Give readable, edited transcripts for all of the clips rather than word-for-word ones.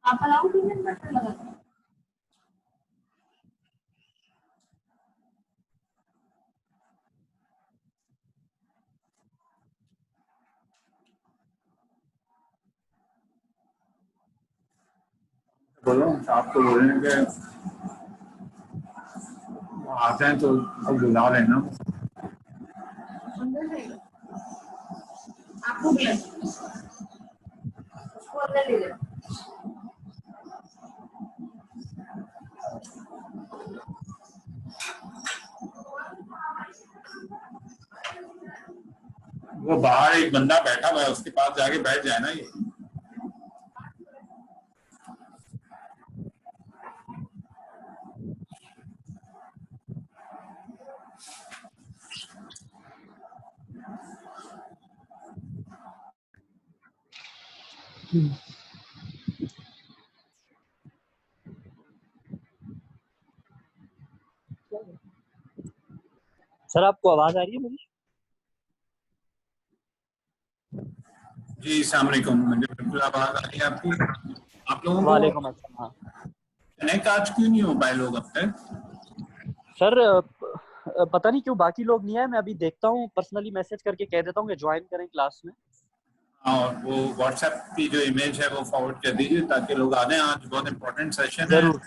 आप अलाउ कीजिए बटन लगा दो। बोलो आपको बोलने के आते हैं तो अब बुला लेना। अंदर जाइए, आपको भी उसको अंदर ले जाओ। वो बाहर एक बंदा बैठा हुआ है, उसके पास जाके बैठ जाए ना ये। सर आपको आवाज आ रही है मेरी? जी अस्सलाम वालेकुम, मुझे बिल्कुल आवाज आ रही है आपकी। आप लोगों को वालेकुम अस्सलाम। कनेक्ट आज क्यों नहीं हो पाए लोग अब तक? सर पता नहीं क्यों बाकी लोग नहीं आए। मैं अभी देखता हूँ, पर्सनली मैसेज करके कह देता हूँ कि ज्वाइन करें क्लास में। और वो व्हाट्सएप की जो इमेज है वो फॉरवर्ड कर दीजिए ताकि लोग आ जाएं। आज बहुत इंपॉर्टेंट सेशन है, जरूर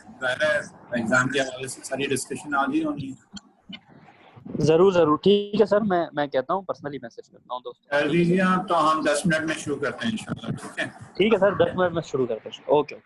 एग्जाम के हवाले से सारी डिस्कशन आज ही होनी है। जरूर ठीक है सर, मैं कहता हूँ, पर्सनली मैसेज करता हूँ दोस्तों। कर दीजिए आप, तो हम 10 मिनट में शुरू करते हैं इंशाल्लाह। ठीक है, ठीक है सर, 10 मिनट में शुरू करते हैं। ओके।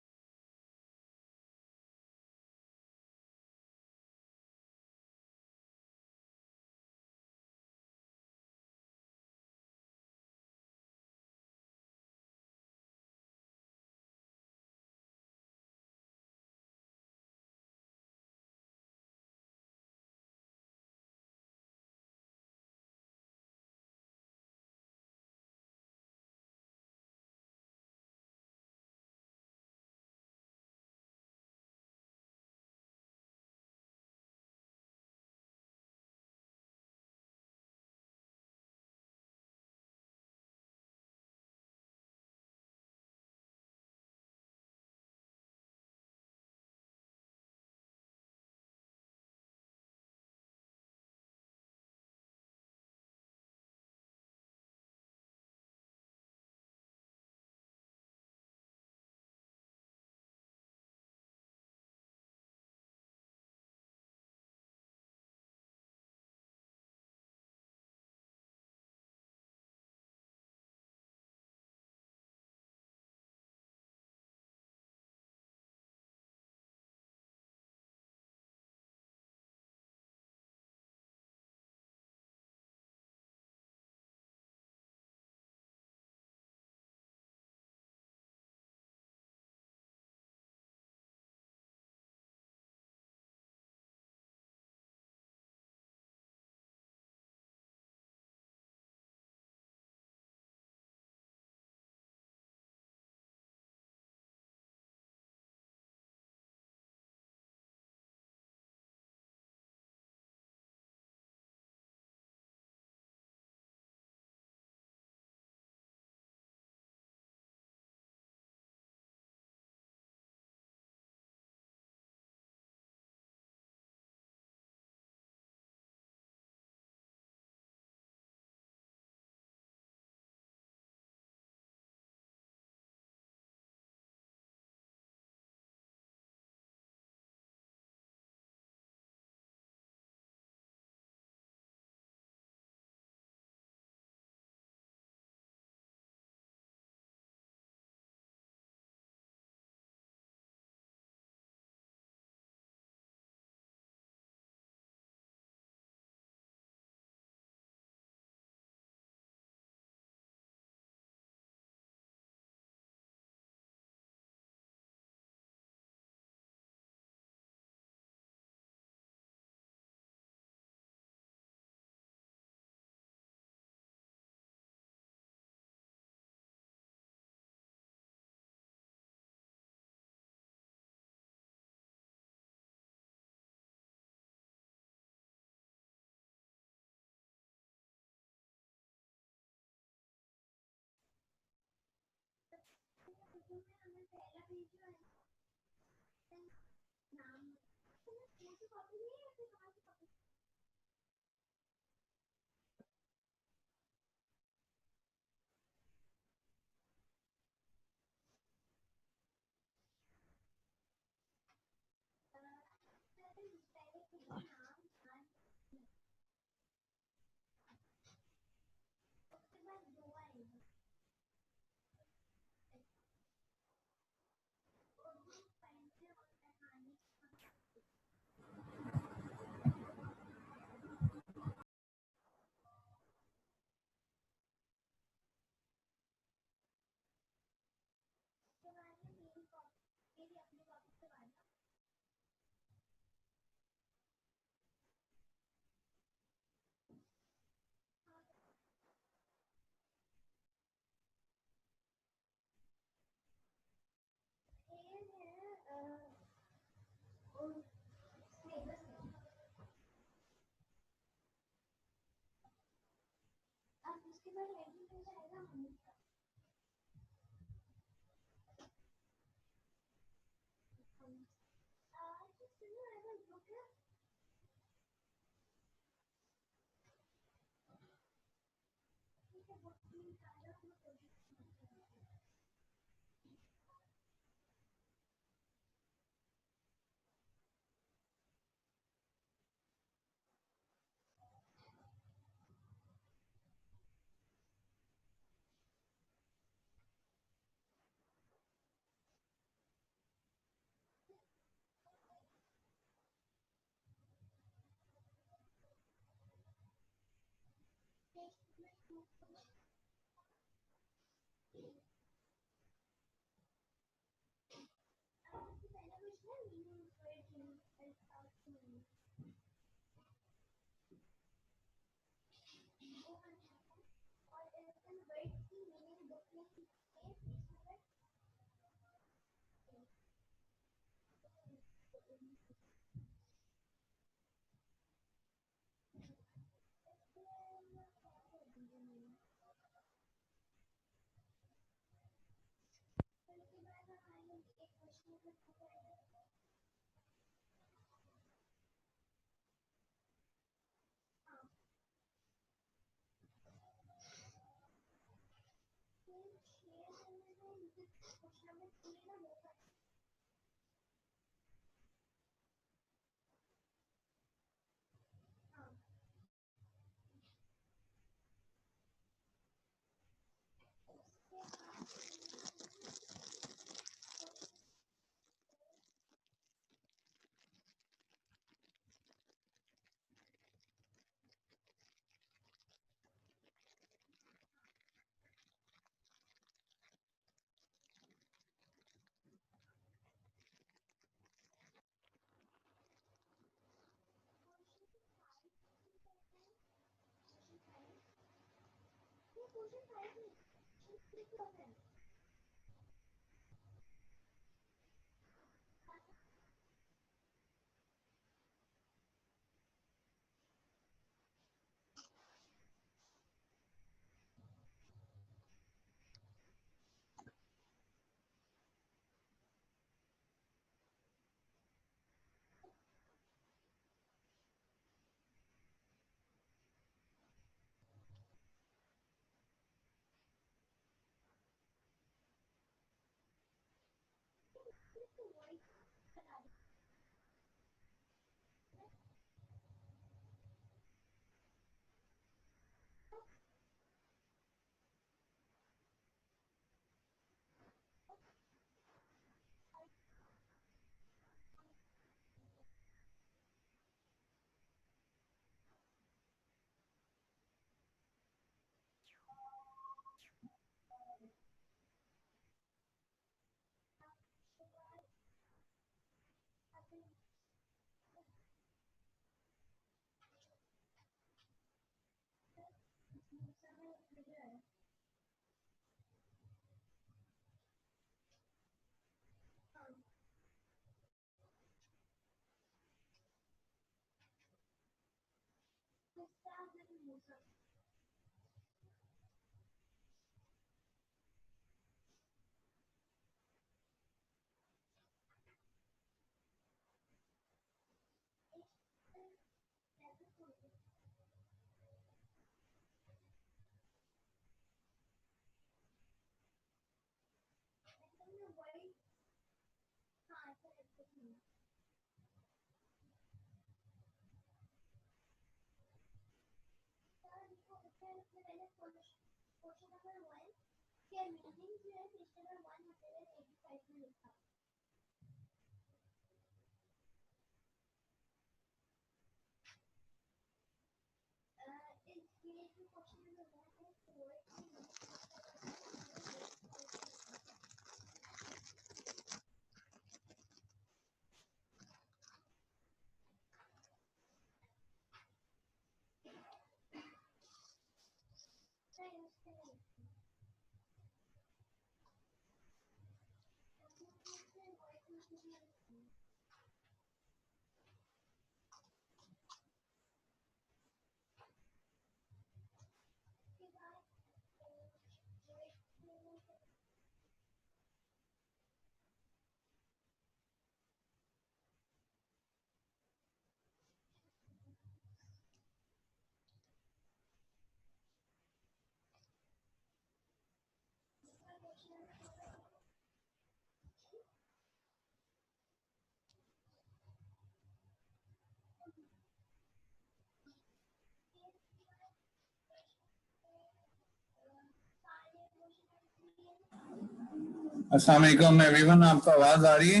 अस्सलाम वालेकुम एवरीवन, आपको आवाज आ रही है?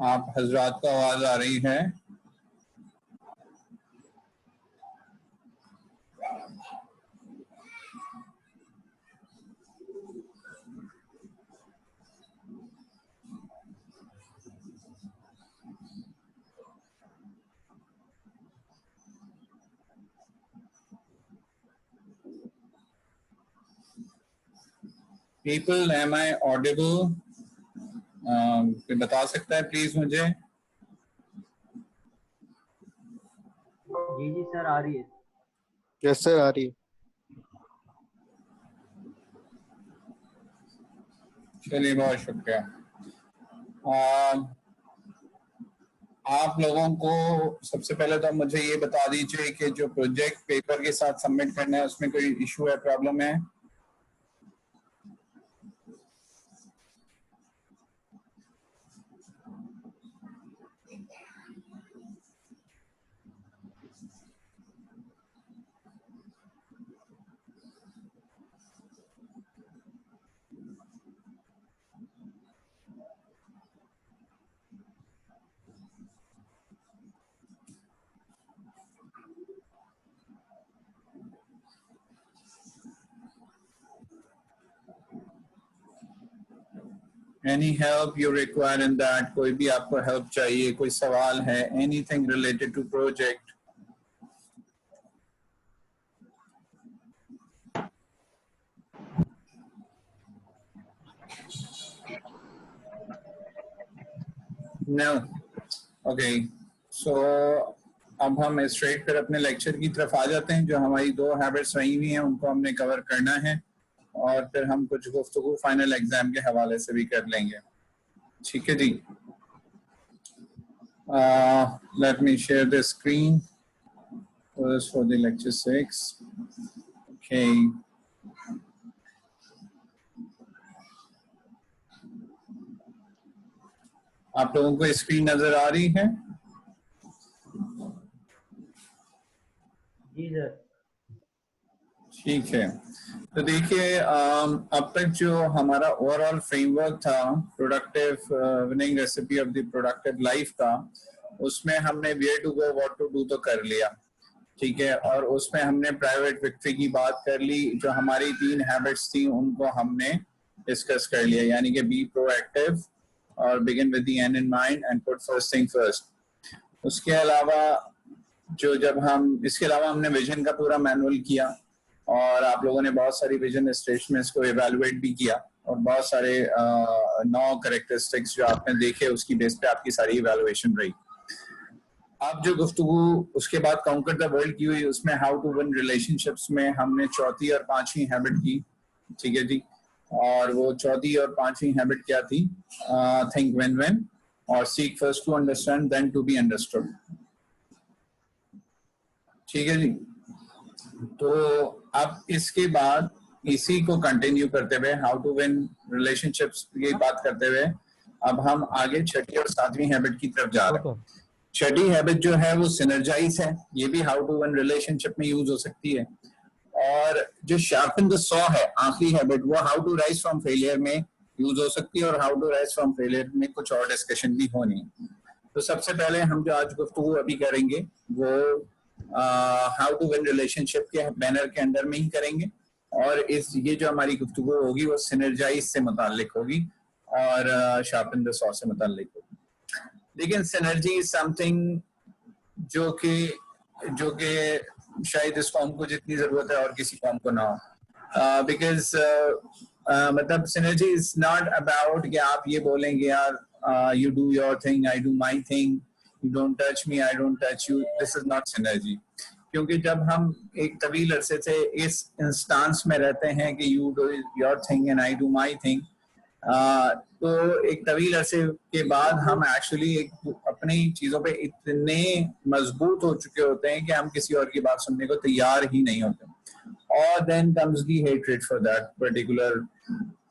आप हजरात को आवाज आ रही है? People, am I audible? कोई बता सकता है प्लीज मुझे? जी सर आ रही है। यस सर आ रही है। चलिए बहुत शुक्रिया। आप लोगों को सबसे पहले तो मुझे ये बता दीजिए कि जो प्रोजेक्ट पेपर के साथ सबमिट करना है उसमें कोई इशू है, प्रॉब्लम है? Any help you require in that? कोई भी आपको हेल्प चाहिए, कोई सवाल है, anything related to project? No. Okay. So अब हम स्ट्रेट फिर अपने लेक्चर की तरफ आ जाते हैं। जो हमारी दो हैबिट्स रही हुई हैं उनको हमने कवर करना है और फिर हम कुछ गुफ्तगू फाइनल एग्जाम के हवाले से भी कर लेंगे। ठीक है जी। Let me share the screen first for the lecture 6. Okay. आप लोगों को स्क्रीन नजर आ रही है? जी सर। ठीक है, तो देखिए अब तक जो हमारा ओवरऑल फ्रेमवर्क था productive winning recipe of the productive life का, उसमें हमने where to go what to do तो कर लिया, ठीक है, और उसमें हमने प्राइवेट विक्ट्री की बात कर ली। जो हमारी 3 हैबिट्स थी उनको हमने डिस्कस कर लिया, यानी कि बी प्रोएक्टिव और begin with the and in mind and put first thing first. उसके अलावा इसके अलावा हमने विजन का पूरा मैनुअल किया और आप लोगों ने बहुत सारी विजन स्टेटमेंट्स को इवैल्यूएट भी किया और बहुत सारे 9 कैरेक्टरिस्टिक्स जो आपने देखे उसकी बेस पे आपकी सारी इवैल्यूएशन रही। अब जो गुफ्तगू उसके बाद काउंकर द वर्ल्ड की हुई, उसमें हाउ टू विन रिलेशनशिप्स में हमने चौथी और पांचवी हैबिट की, ठीक है जी। और वो चौथी और पांचवी हैबिट क्या थी? थिंक व्हेन व्हेन और seek first to understand then to be understood, ठीक है जी। तो अब इसके बाद इसी को कंटिन्यू करते हुए हाउ टू विन रिलेशनशिप्स की बात करते हुए अब हम आगे छठी और सातवीं हैबिट की तरफ जा रहे हैं। Okay. छठी हैबिट जो है वो सिनर्जाइज है, ये भी हाउ टू वन रिलेशनशिप में यूज हो सकती है। और जो शार्पन द सॉ है आखिरी हैबिट, वो how to rise from failure में यूज हो सकती है, और how to rise from failure में कुछ और डिस्कशन भी होनी है। तो सबसे पहले हम जो आज गुफ्तगू अभी करेंगे वो हाउ टू विन रिलेशनशिप के बैनर के अंदर में ही करेंगे, और ये जो हमारी गुफ्तगू होगी वो सिनर्जाइज से मुताल्लिक होगी और शार्पन द सॉ से मुताल्लिक होगी। लेकिन सिनर्जी इज समथिंग जो कि शायद इस कौम को जितनी जरूरत है और किसी कौम को ना हो, बिकॉज मतलब सिनर्जी इज नॉट अबाउट कि आप ये बोलेंगे यार you do your thing, I do my thing, you don't touch me, I don't touch you. This is not synergy. क्योंकि जब हम एक तवील अरसे से इस इंस्टांस में रहते हैं कि you do your thing and I do my thing, तो एक तवील अरसे के बाद हम एक्चुअली अपनी चीजों पे इतने मजबूत हो चुके होते हैं कि हम किसी और की बात सुनने को तैयार ही नहीं होते, और then comes the hatred for that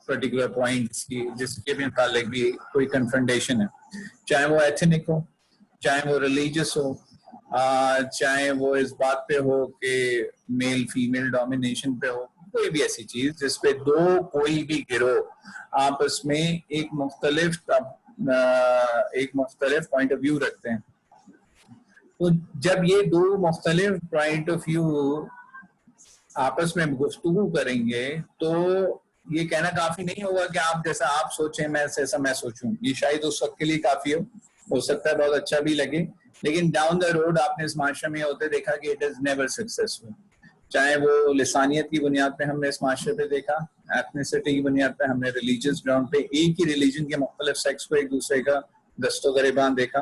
particular points की, जिसके भी मुतालिक भी कोई कन्फ्रंटेशन है, चाहे वो एथनिक हो, चाहे वो रिलीजियस हो, चाहे वो इस बात पे हो कि मेल फीमेल डोमिनेशन पे हो, कोई भी ऐसी चीज जिसपे कोई भी गिरोह आपस में एक मुख्तलिफ पॉइंट ऑफ व्यू रखते हैं। तो जब ये दो मुख्तलिफ पॉइंट ऑफ व्यू आपस में गुफ्तगू करेंगे तो ये कहना काफी नहीं होगा कि आप जैसा आप सोचें मैं जैसा मैं सोचूं, ये शायद उस वक्त के लिए काफी हो सकता है बहुत अच्छा भी लगे, लेकिन डाउन द रोड आपने इस माशरे में होते देखा कि इट इज नेवर सक्सेसफुल। चाहे वो लिसानियत की बुनियाद पे हमने इस माशरे पे देखा, एथनिसिटी की बुनियाद पे हमने रिलीजियस ग्राउंड पे एक ही रिलीजन के मुख्तलिफ सेक्स को एक दूसरे का दस्तो गरेबान देखा,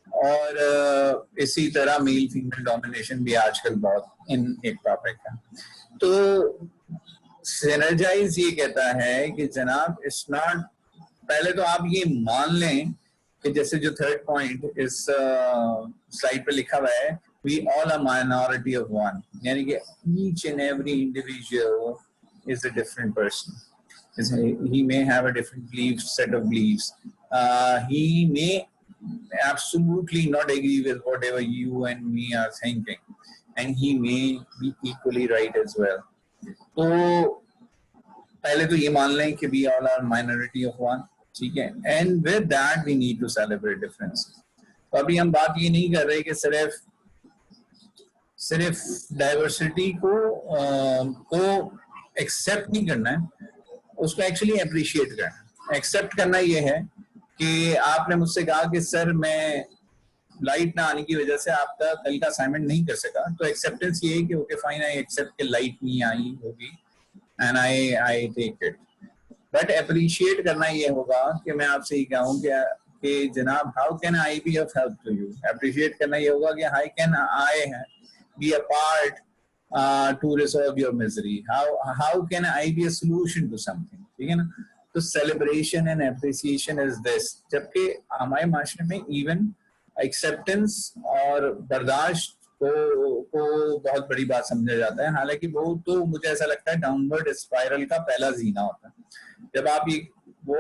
और इसी तरह मेल फीमेल डोमिनेशन भी आजकल बहुत इन एक टॉपिक है। तो सिनर्जाइज ये कहता है कि जनाब इट्स नॉट, पहले तो आप ये मान लें कि जैसे जो थर्ड पॉइंट इस स्लाइड पे लिखा हुआ है, we all are minority of one, यानी कि each and every individual is a different person. He may have a different set of beliefs. He may absolutely not agree with whatever you and me are thinking, and he may be equally right as well. तो पहले तो ये मान लें कि we all are minority of one, ठीक है, and with that we need to celebrate differences. तो अभी हम बात ये नहीं कर रहे कि सिर्फ डाइवर्सिटी को एक्सेप्ट नहीं करना है, उसको एक्चुअली अप्रिशिएट करना। एक्सेप्ट करना ये है कि आपने मुझसे कहा कि सर मैं लाइट ना आने की वजह से आपका कल का असाइनमेंट नहीं कर सका, तो एक्सेप्टेंस ये है कि ओके फाइन, आई एक्सेप्ट कि लाइट नहीं आई होगी and I take it. But appreciate करना ये होगा कि मैं आपसे ये कहूँ कि जनाब how can I be of help to you. Appreciate करना ये होगा कि how can I be a part to resolve your misery, how can I be a solution to something, ठीक है ना। तो celebration and appreciation is this, जबकि हमारे माशरे में even acceptance और बर्दाश्त को बहुत बड़ी बात समझा जाता है, हालांकि वो तो मुझे ऐसा लगता है डाउनवर्ड स्पाइरल का पहला जीना होता है। जब आप ये वो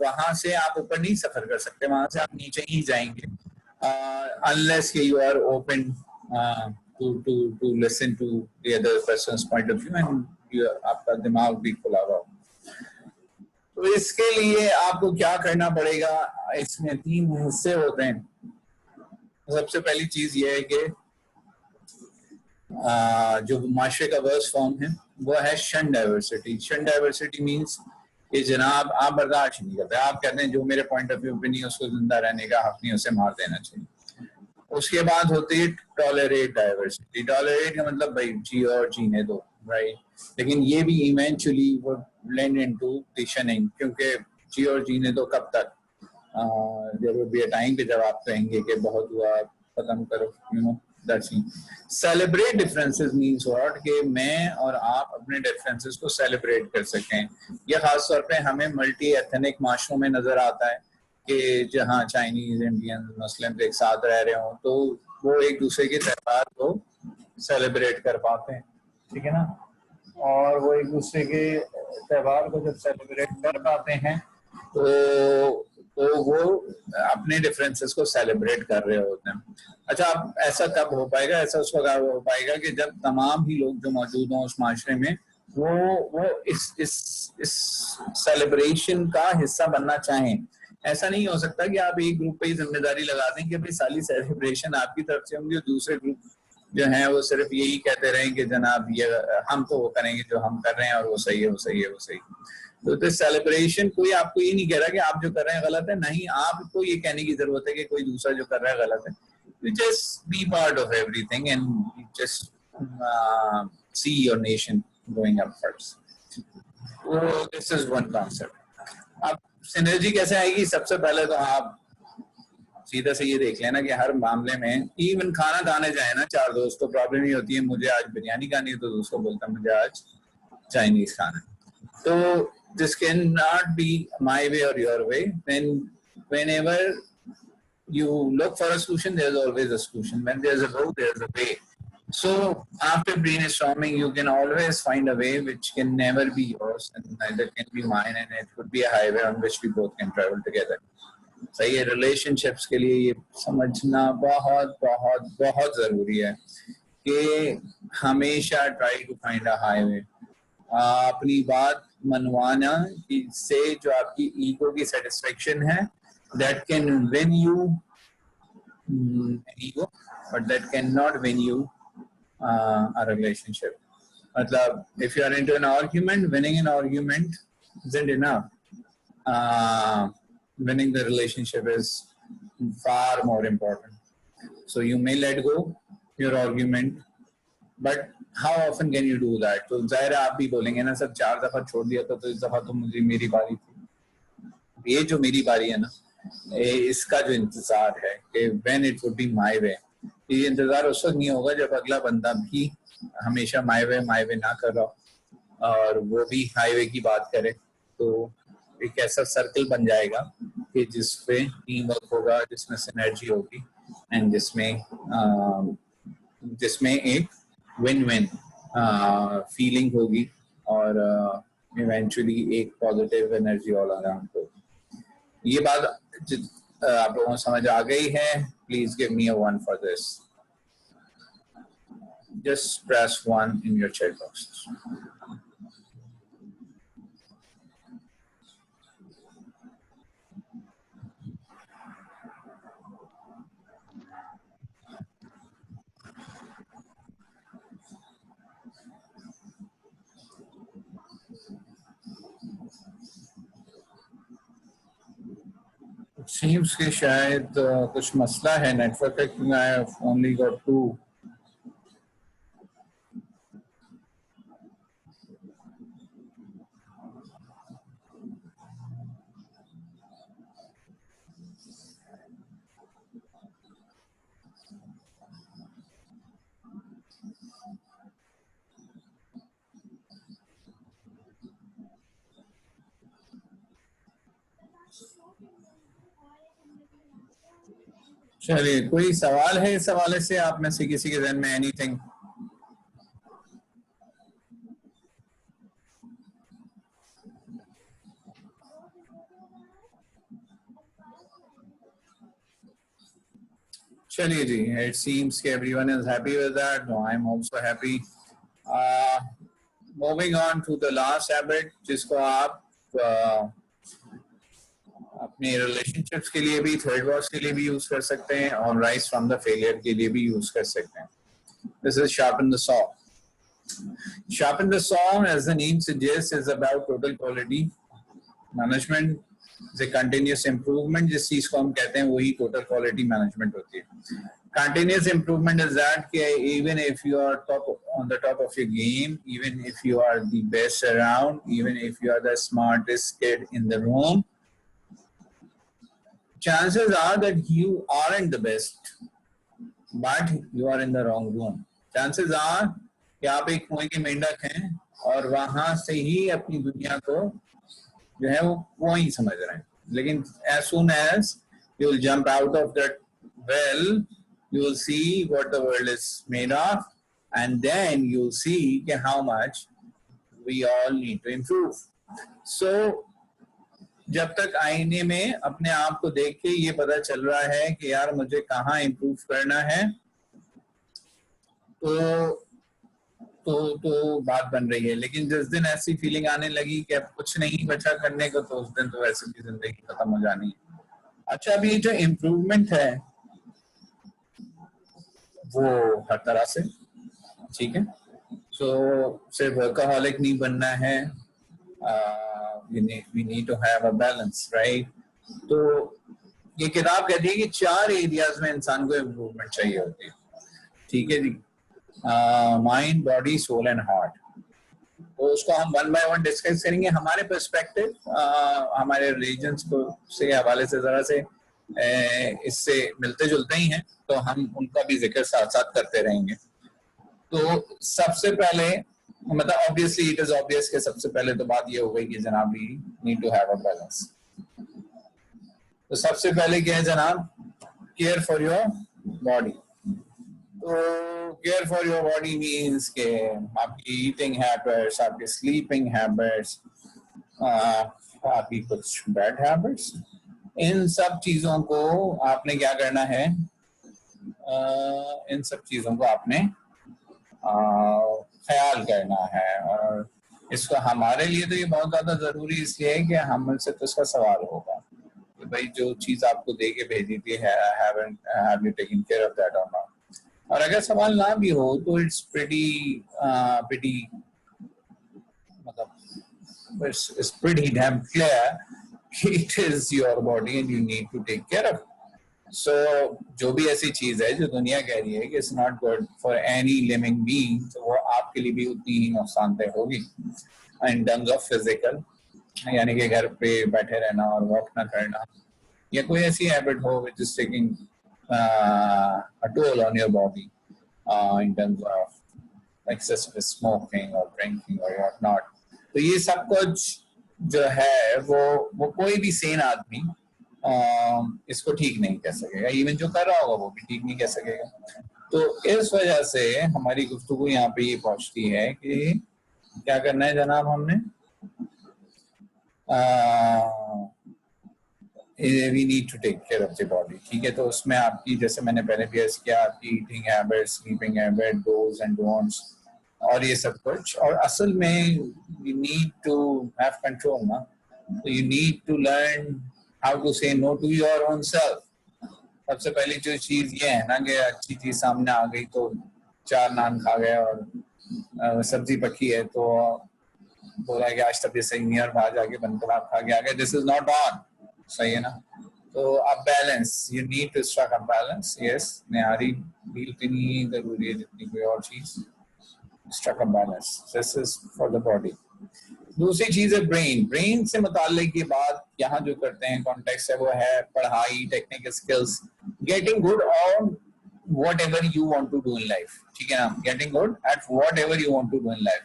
वहां से आप ऊपर नहीं सफर कर सकते, वहां से आप नीचे ही जाएंगे unless you are open to listen to the other person's point of view and आपका दिमाग भी खुला हुआ। तो इसके लिए आपको क्या करना पड़ेगा, इसमें 3 हिस्से होते हैं। सबसे पहली चीज ये है कि जो माशरे का वर्स्ट फॉर्म है वो है शन डाइवर्सिटी। शन डाइवर्सिटी मीन्स कि जनाब आप बर्दाश्त नहीं करते, आप कहते हैं जो मेरे पॉइंट ऑफ व्यू पे नहीं उसको जिंदा रहने का हक नहीं, उसे मार देना चाहिए। उसके बाद होती है टॉलरेट डाइवर्सिटी। टॉलरेट का मतलब भाई जी और जीने दो, राइट, लेकिन ये भी इवेंचुअली वो ब्लेंड इनटू द शनिंग, क्योंकि जी और जीने दो कब तक, there will be a time कि जब आप कहेंगे कि बहुत हुआ खत्म करो, you know that's it. Celebrate differences means what, कि मैं और आप अपने डिफरेंसेस को सेलिब्रेट कर सकें। ये खास तौर पे हमें मल्टी एथनिक माशरों में नजर आता है कि जहाँ चाइनीज, इंडियन, मुस्लिम एक साथ रह रहे हों तो वो एक दूसरे के त्योहार को सेलिब्रेट कर पाते हैं, ठीक है ना। और वो एक दूसरे के त्योहार को जब सेलिब्रेट कर पाते हैं तो तो वो अपने डिफरेंसेस को सेलिब्रेट कर रहे होते हैं। अच्छा, अब ऐसा कब हो पाएगा? ऐसा उस वक्त हो पाएगा कि जब तमाम ही लोग जो मौजूद हों उस माशरे में वो इस सेलिब्रेशन का हिस्सा बनना चाहें। ऐसा नहीं हो सकता कि आप एक ग्रुप पे ही जिम्मेदारी लगा दें कि भाई सारी सेलिब्रेशन आपकी तरफ से होंगी और दूसरे ग्रुप जो है वो सिर्फ यही कहते रहें कि जनाब ये हम तो वो करेंगे जो हम कर रहे हैं और वो सही है, वो सही है, वो सही है। तो सेलिब्रेशन कोई आपको ये नहीं कह रहा कि आप जो कर रहे हैं गलत है, नहीं, आपको ये कहने की जरूरत है कि कोई दूसरा जो कर रहा है गलत है। You just be part of everything and you just see your nation going up first. So this is one concept. अब सिनर्जी कैसे आएगी? सबसे पहले तो आप सीधा से ये देख लेना कि हर मामले में इवन खाना खाने जाए ना चार दोस्त, तो प्रॉब्लम ही होती है मुझे आज बिरयानी खानी है तो दोस्तों बोलता है मुझे आज चाइनीज खाना है। तो this cannot be my way or your way. Then whenever you look for a solution, there's always a solution. When there's a road, there's a way. So after brainstorming, you can always find a way which can never be yours and neither can be mine, and it could be a highway on which we both can travel together. सही है, relationships के लिए ये समझना बहुत बहुत बहुत जरूरी है कि हमेशा try to find a highway. अपनी बात मनवाना से जो आपकी ईगो की सेटिस्फेक्शन है, that can win you ego, but that cannot win you a relationship. मतलब if you are into an argument, winning an argument isn't enough. Winning the relationship is far more important. So you may let go your argument, but how often can you do that? तो जाहिर है आप भी बोलेंगे ना sir 4 दफा छोड़ दिया था तो इस दफा तो मुझे मेरी बारी थी। ये जो मेरी बारी है ना, इसका जो इंतजार है कि when it would be my way, ये इंतजार उस वक्त नहीं होगा जब अगला बंदा भी हमेशा my way ना कर रहा हो और वो भी हाईवे की बात करे। तो एक ऐसा सर्कल बन जाएगा कि जिसपे टीम वर्क होगा, जिसमें सिनर्जी होगी एंड जिसमें एक विन विन फीलिंग होगी और इवेंचुअली एक पॉजिटिव एनर्जी ऑल अराउंड होगी। ये बात आप लोगों को समझ आ गई है? Please give me a 1 for this. Just press 1 in your chat boxes. Seems कि शायद कुछ मसला है नेटवर्क का, क्योंकि I have only got 2. चलिए, कोई सवाल है इस हवाले से आप में से किसी के ज़हन में? एनीथिंग? चलिए जी, it seems कि everyone is happy with that. No, I'm also happy. Moving on to the last habit, जिसको आप अपने रिलेशनशिप्स के लिए भी, थर्ड वॉर्स के लिए भी यूज कर सकते हैं और राइज फ्रॉम द फेलियर के लिए भी यूज कर सकते हैं। This is sharpen the saw. Sharpen the saw, as the name suggests, is about total quality management, the continuous improvement। जिस चीज को हम कहते हैं वही टोटल क्वालिटी मैनेजमेंट होती है। Continuous improvement is that even if you are on the top of your game, even if you are the best around, even if you are the smartest kid in the room, chances are that you aren't the best, but you are in the wrong room. Chances are कि आप एक कुएं के मेंढक हैं और वहां से ही अपनी दुनिया को जो है वो ही समझ रहे हैं। लेकिन as soon as you will jump out of that well, you will see what the world is made of, and then you will see how much we all need to improve. So जब तक आईने में अपने आप को देख के ये पता चल रहा है कि यार मुझे कहाँ इम्प्रूव करना है, तो बात बन रही है। लेकिन जिस दिन ऐसी फीलिंग आने लगी कि अब कुछ नहीं बचा करने को, तो उस दिन तो वैसे भी जिंदगी खत्म हो जानी है। अच्छा, अभी जो इम्प्रूवमेंट है वो हर तरह से ठीक है। तो सिर्फ वर्कaholic नहीं बनना है, we need to have a balance, right? तो ये किताब कहती है कि 4 एरियाज में इंसान को इम्प्रूवमेंट चाहिए होती है, ठीक है जी। Mind, body, soul and heart. तो उसको हम 1 बाय 1 डिस्कस करेंगे। हमारे पर्सपेक्टिव, हमारे रिलीजन्स को से हवाले से जरा से इससे मिलते जुलते ही हैं, तो हम उनका भी जिक्र साथ साथ करते रहेंगे। तो सबसे पहले, मतलब ऑब्वियसली इट इज ऑब्वियस कि सबसे पहले तो बात ये हो गई कि जनाब we need to have a balance. तो सबसे पहले क्या है जनाब? Care for your body. तो care for your body means के आपकी ईटिंग हैबिट्स, आपकी स्लीपिंग हैबिट्स, आपकी कुछ बैड हैबिट्स, इन सब चीजों को आपने क्या करना है? इन सब चीजों को आपने ख्याल करना है। और इसको हमारे लिए तो ये बहुत ज्यादा जरूरी इसलिए है कि हमसे तो इसका सवाल होगा कि भाई जो चीज आपको दे के भेजी थी, have you taken care of that or not? और अगर सवाल ना भी हो तो इट्स pretty मतलब it's pretty damn clear it is your body and you need to take care of it. So जो भी ऐसी चीज है जो दुनिया कह रही है कि it's not good for any living being, तो वो आपके लिए भी उतनी ही नुकसानदेह होगी in terms of physical, यानी कि घर पे बैठे रहना और वॉक ना करना, या कोई ऐसी हैबिट हो which is taking a toll on your body in terms of excessive smoking or drinking or whatnot. तो ये सब कुछ जो है वो कोई भी सेन आदमी इसको ठीक नहीं कह सकेगा, इवन जो कर रहा होगा वो भी ठीक नहीं कह सकेगा। तो इस वजह से हमारी गुफ्तगू यहाँ पे ये पहुंचती है कि क्या करना है जनाब हमने? we need to take care of the body, ठीक है। तो उसमें आपकी, जैसे मैंने पहले भी अर्ज किया, आपकी eating habit, sleeping habit, dos and don'ts और ये सब कुछ। और असल में you need to have control ना, so you need to learn how to say no to your own self। सबसे पहली जो चीज ये है ना कि अच्छी चीज सामने आ गई तो 4 नान खा गए और सब्जी पकी है तो बोला कि आज तबीयत सही नहीं है और बाहर जाके बन कबाब खा के आ गए। दिस इज नॉट ऑन, सही है ना? तो अब balance, you need to strike a balance. Yes, न्यारी भी उतनी जरूरी है जितनी कोई और चीज। Strike a balance, this is for the body. दूसरी चीज है ब्रेन। ब्रेन से मुताल्लिक ये बात यहाँ जो करते हैं कॉन्टेक्स्ट है वो है पढ़ाई, technical skills, getting good on whatever you want to do in life, ठीक है ना? Getting good at whatever you want to do in life.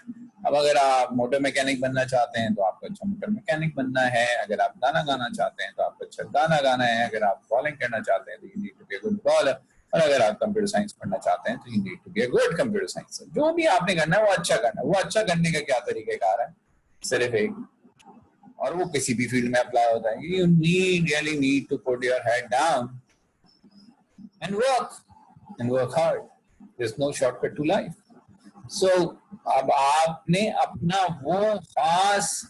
अब अगर आप मोटर मैकेनिक बनना चाहते हैं तो आपको अच्छा मोटर मैकेनिक बनना है। अगर आप गाना गाना चाहते हैं तो आपको अच्छा गाना गाना है। अगर आप बॉलिंग करना चाहते हैं तो you need to be a good bowler. और अगर आप कंप्यूटर साइंस पढ़ना चाहते हैं तो you need to be a good computer science. जो भी आपने करना है वो अच्छा करना है। वो अच्छा करने का क्या तरीकेकार है? सिर्फ एक, और वो किसी भी फील्ड में अप्लाई होता है। You really need to put your head down and work hard. There is no shortcut to life. So अब आपने अपना वो खास,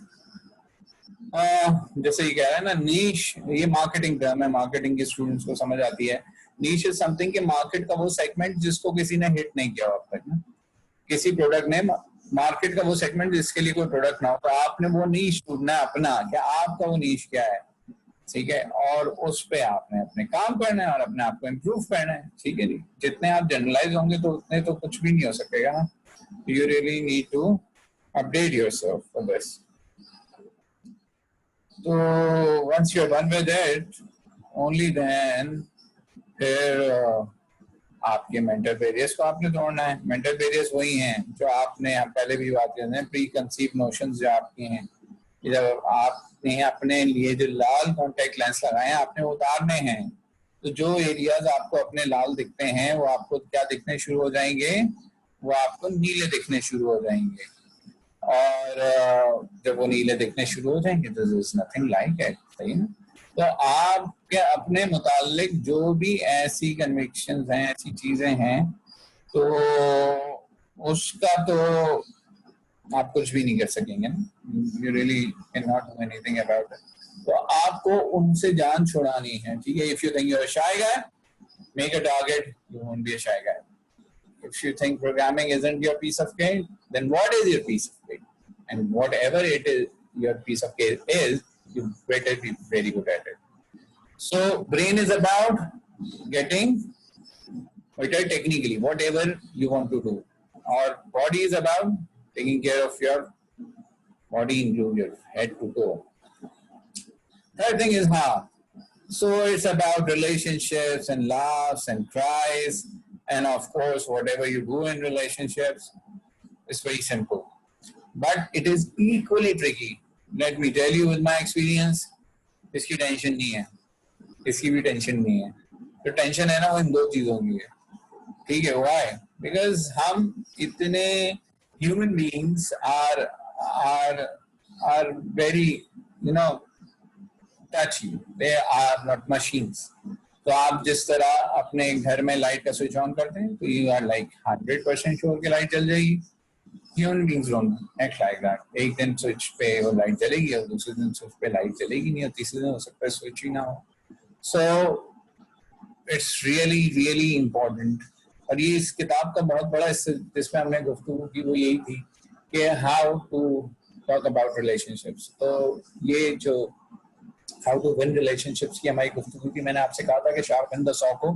जैसे ये कह रहा है ना, नीश, ये मार्केटिंग टर्म है, मार्केटिंग के स्टूडेंट्स को समझ आती है। नीश इज समथिंग के मार्केट का वो सेगमेंट जिसको किसी ने हिट नहीं किया अब तक ना, किसी प्रोडक्ट ने, मार्केट का वो सेगमेंट जिसके लिए कोई प्रोडक्ट ना हो। तो आपने वो नीश ढूंढना है अपना, क्या आपका वो नीश क्या है, ठीक है? और उस पे आपने अपने काम करना है और अपने आप को इम्प्रूव करना है, ठीक है जी। जितने आप जनरलाइज होंगे तो उतने तो कुछ भी नहीं हो सकेगा ना। You really need to update yourself for this. So once you're done with it, only then फिर आपके मेंटल बैरियर्स को आपने तोड़ना है। मेंटल बैरियर्स वही हैं जो आपने, हम पहले भी बात करते हैं, प्री कंसीव नोशंस जो आपके हैं। जब आपने अपने लिए जो लाल कॉन्टेक्ट लेंस लगाए हैं आपने उतारने हैं, तो जो एरियाज आपको अपने लाल दिखते हैं वो आपको क्या दिखने शुरू हो जाएंगे? वो आपको नीले दिखने शुरू हो जाएंगे। और जब वो नीले दिखने शुरू हो जाएंगे तो there's nothing like it, सही ना? तो आपके अपने मुतालिक जो भी ऐसी कन्विक्शंस हैं, ऐसी चीजें हैं, तो उसका तो आप कुछ भी नहीं कर सकेंगे ना. You really cannot do anything about it. तो आपको उनसे जान छुड़ानी है, ठीक है? If you think you're a shy guy, make a target. You won't be a shy guy. If you think programming isn't your piece of cake, then what is your piece of cake? And whatever it is, your piece of cake is, you better be very good at it. So brain is about getting better technically, whatever you want to do. Or body is about taking care of your body, include your head to toe. Third thing is how. So it's about relationships and laughs and cries. And of course, whatever you do in relationships is very simple. But it is equally tricky. Let me tell you with my experience, इसकी tension नहीं है, इसकी भी tension नहीं है. तो tension है ना वो इन दो चीजों की है, ठीक है? Why? Because हम इतने human beings are very, you know, touchy. They are not machines. तो आप जिस तरह अपने घर में लाइट का स्विच ऑन करते हैं तो यू आर लाइक 100% श्योर कि लाइट चल जाएगी. Human beings don't act like that. एक दिन स्विच पे वो लाइट चलेगी और दूसरे दिन स्विच पे लाइट चलेगी नहीं और तीसरे दिन हो सकता है स्विच ही ना हो. So it's really really important. और ये इस किताब का बहुत बड़ा जिसमें हमने गुफ्तगू की वो यही थी कि how to talk about relationships. तो ये जो हाउ टू विन रिलेशनशिप्स की हमारी गुफ्तगू थी, मैंने आपसे कहा था कि शार्पन द सॉ को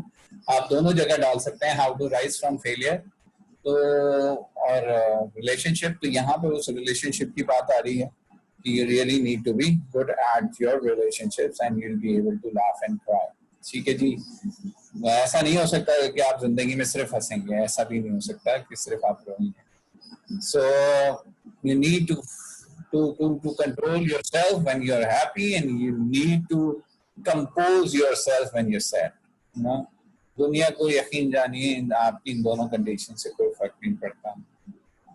आप दोनों जगह डाल सकते हैं. How to rise from failure तो और रिलेशनशिप, तो यहाँ पे उस रिलेशनशिप की बात आ रही है कि you really need to be good at your relationships and you will be able to laugh and cry. ठीक है जी. ऐसा नहीं हो सकता कि आप जिंदगी में सिर्फ हंसेंगे, ऐसा भी नहीं हो सकता कि सिर्फ आप रोएंगे. So you need to control yourself when you're happy and you need to compose yourself when you're sad. ना दुनिया को यकीन जानिए आपकी इन दोनों कंडीशन से कोई फर्क नहीं पड़ता.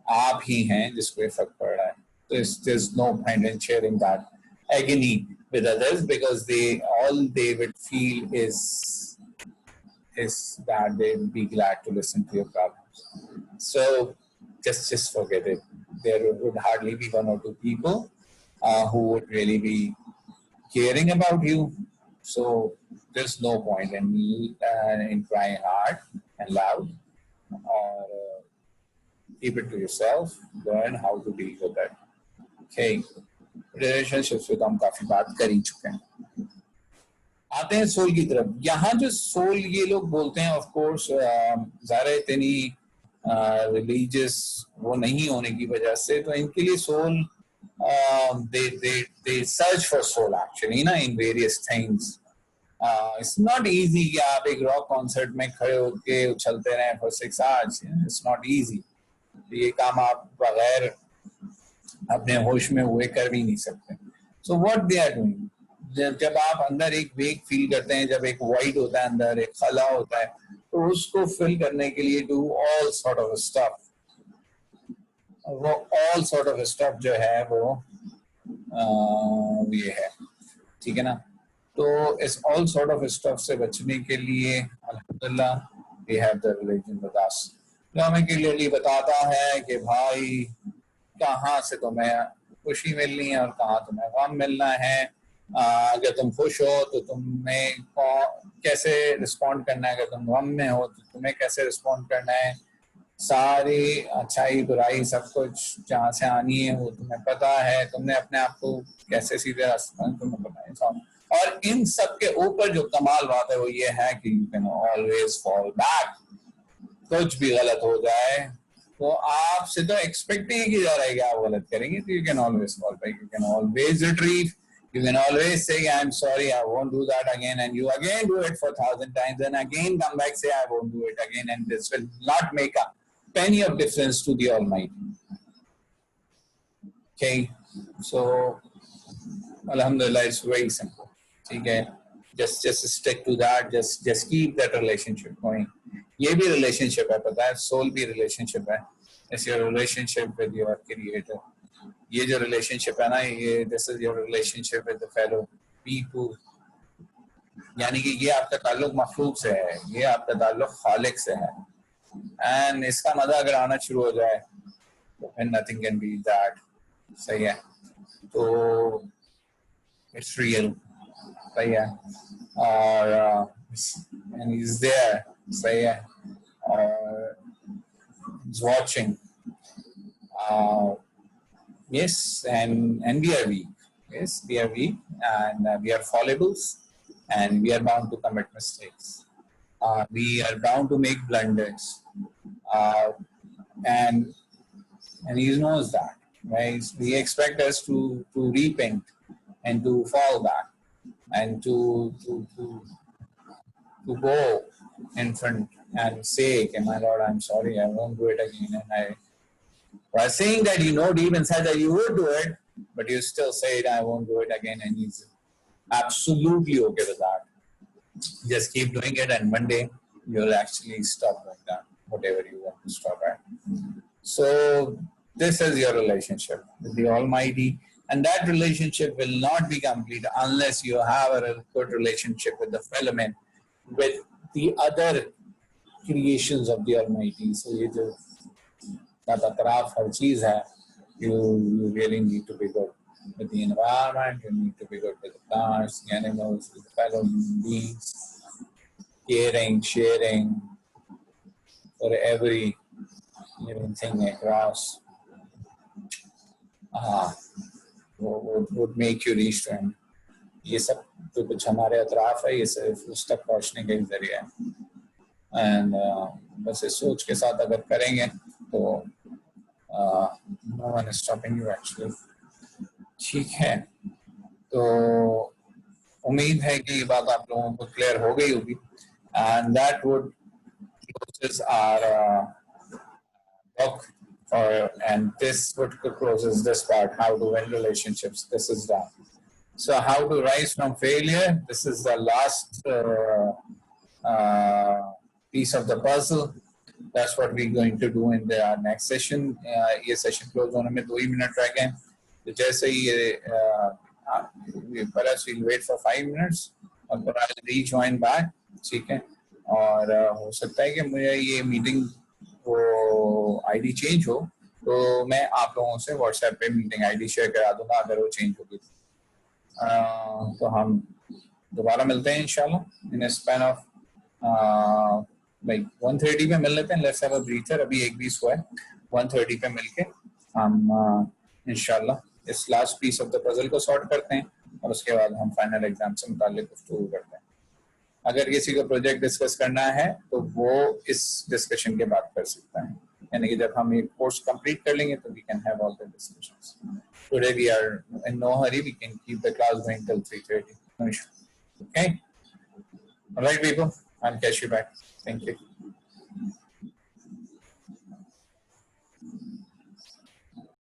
आप ही हैं जिसको फर्क पड़ रहा है. तो there's no point in sharing that agony with others because all they would feel is that they will be glad to listen to your problems. So just forget it. There would hardly be one or two people who would really be caring about you. So there's no point in crying hard and loud, or keep it to yourself. Learn how to deal with that. Okay. Relationships पे तो हम काफी बात कर ही चुके हैं. आते हैं सोल की तरफ. यहाँ जो सोल ये लोग बोलते हैं, ऑफ कोर्स ज़ाहिर इतनी रिलीजियस वो नहीं होने की वजह से, तो इनके लिए soul they search for soul actually ना in various things. It's not easy कि आप एक रॉक कॉन्सर्ट में खड़े होके उछलते रहें for 6 hours. It's not easy. ये काम आप बगैर अपने होश में हुए कर भी नहीं सकते. So what they are doing, जब आप अंदर एक वेग फील करते हैं, जब एक वॉइड होता है अंदर, एक खला होता है, तो उसको फिल करने के लिए do all sort of stuff. वो all sort of stuff जो है वो ये है, ठीक है ना. तो इस all sort of stuff से बचने के लिए अल्हम्दुलिल्लाह we have the religion with us. जो हमें क्लियरली बताता है कि भाई कहाँ से तुम्हें खुशी मिलनी है और कहाँ तुम्हें गम मिलना है. अगर तुम खुश हो तो तुम्हें कैसे रिस्पॉन्ड करना है, अगर तुम गम में हो तो तुम्हें कैसे रिस्पॉन्ड करना है. सारी अच्छाई बुराई सब कुछ जहाँ से आनी है वो तुम्हें पता है. तुमने अपने आप को कैसे सीधे रास्ते पर तुम्हें पता है. और इन सब के ऊपर जो कमाल बात है वो ये है कि you can always fall back. कुछ भी गलत हो जाए तो आपसे तो एक्सपेक्ट ही किया जा रहा है कि आप गलत करेंगे, तो you can always fall back. You can always retrieve. You can always say, I'm sorry, I won't do that again. And you again do it for 1,000 times. And again come back, say, I won't do it again. And this will not make a penny of difference to the Almighty. Okay. So, Alhamdulillah, it's very simple. Okay. Just stick to that. Just keep that relationship going. ये भी relationship है, पता है, soul भी relationship है. It's your relationship with your creator. ये जो relationship है ना, ये this is your relationship with the fellow people, यानी कि ये आपका ताल्लुक मखलूक से है, ये आपका ताल्लुक खालिक से है। एंड इसका मजा अगर आना शुरू हो जाए तो फिर नथिंग कैन बी दैट। सही है, तो इट्स रियल। सही है, और एंड इज देयर। सही है, और is watching. Yes, and we are weak. Yes, we are weak, and we are fallibles, and we are bound to commit mistakes. We are bound to make blunders, and he knows that. Right? He expects us to repent and to fall back and to go in front and say, "Okay, my Lord, I'm sorry. I won't do it again." And by saying that, you know deep inside that you would do it, but you still say it, I won't do it again, and he's absolutely okay with that. Just keep doing it, and one day you'll actually stop doing that, whatever you want to stop at. So this is your relationship with the Almighty, and that relationship will not be complete unless you have a good relationship with the fellow men, with the other creations of the Almighty. So you just atraf har cheez hai, you really need to be good with the environment, you need to be good with the plants, the animals, with the fellow human beings, caring, sharing for every living thing across would make you reach to him. ये सब जो कुछ हमारे अतराफ है, ये सिर्फ उस तक पहुँचने का ही जरिया है। एंड बस इस सोच के साथ अगर करेंगे तो no one is stopping you actually. ठीक है, तो उम्मीद है कि ये बात आप लोगों को क्लियर हो गई होगी, and that would closes our book, and this would closes this part, how to win relationships. This is done. So how to rise from failure, this is the last piece of the puzzle. That's what we're going to do in the next session. ये session close होने में 2 ही minute रह गए, तो जैसे ही ये perhaps we'll wait for 5 minutes और फिर I'll rejoin back. ठीक है, और हो सकता है कि मुझे ये मीटिंग वो आईडी चेंज हो, तो मैं आप लोगों से व्हाट्सएप पे मीटिंग आईडी शेयर करा दूंगा अगर वो चेंज होगी। तो हम दोबारा मिलते हैं इंशाल्लाह इन स्पैन ऑफ भाई 1:30 पे मिल लेते हैं। लेट्स हैव अ ब्रीथर, अभी 1:20 हुआ है, 1:30 पे मिलके हम इंशाल्लाह इस last piece of the puzzle को सॉर्ट करते हैं और उसके बाद हम फाइनल एग्जाम से मुताल्लिक गुफ्तगू करते हैं। अगर किसी को प्रोजेक्ट डिस्कस करना है तो वो इस डिस्कशन के बाद कर सकता है, यानी कि जब हम एक कोर्स कंप्लीट कर लेंगे तो we can have all the discussions. Today we are in no hurry, we can keep the class going till 3:30. No issue. Okay, all right people, I'll catch you back. Thank you.